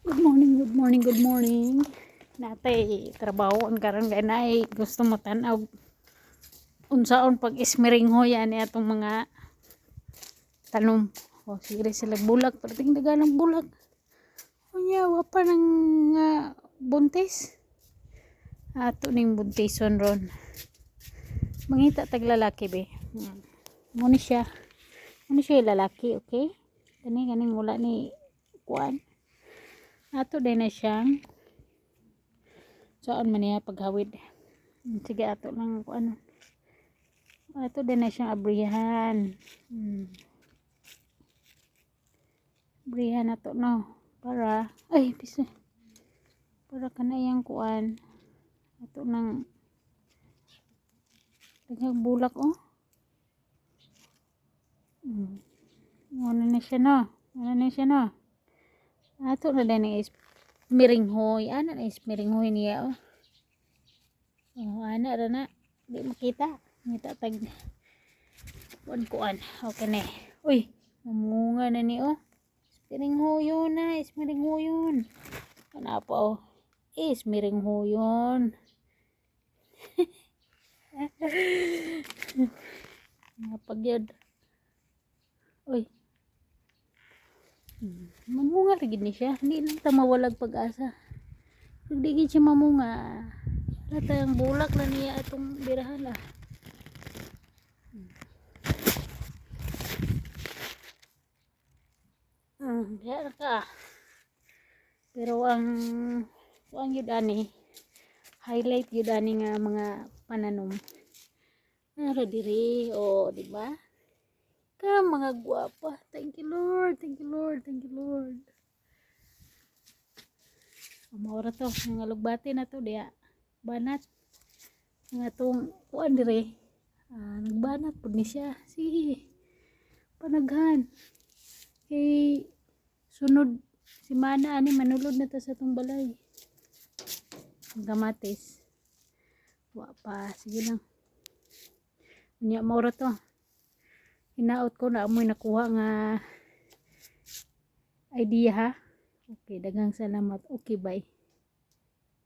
Good morning, good morning, good morning. Natay trabaho ang karon kay nay gusto mo tan-aw unsaon pag ismiringhoy ani atong mga tanom. O sige sila bulag, perting daganang bulag. Unya wa pa nang buntis. Ato ning buntison ron. Mangita tag lalaki be. Mo ni siya. Mo siya lalaki, okay? Kaning wala ni kuan. Ato din na siyang saan man niya paghawid. Sige ato lang kung ano. Ato din na siyang abrihan. Abrihan ato no. Para ay pisa. Para kanayang kuan. Ato nang daghang bulak oh. Ano na siya no. Ano na siya no. Ato na din is miringhoy. Ano na is miringhoy niya oh. Oh, ana ra na. Di makita. Ngita tag kuan. Okay na. Uy, mamunga na ni oh. Miringhoyon na, is miringhoyon. Ano pa oh. Is miringhoyon. Napagyod. Uy. Mamunga lagi ni siya. Hindi lang ta mawalag pag-asa. Pag di siya mamunga. Lata yung bulak na niya itong birahan lah. Diyan ka. Pero ang yun ani highlight yun ani nga mga pananom. Nara diri o di ba? Ka mga gwapa. Thank you Lord. Thank you Lord. Thank you Lord. Maura to mga lugbati na to diya. Banat nga tong kuan dire. Nagbanat pud ni siya. Sige. Panaghan. Kay sunod si mana ani manulod na ta sa tong balay. Gamatis. Wa pa, sige lang. Unya maura to. Hinaot ko na amoy nakuha nga idea ha. Okay, daghang salamat. Okay, bye.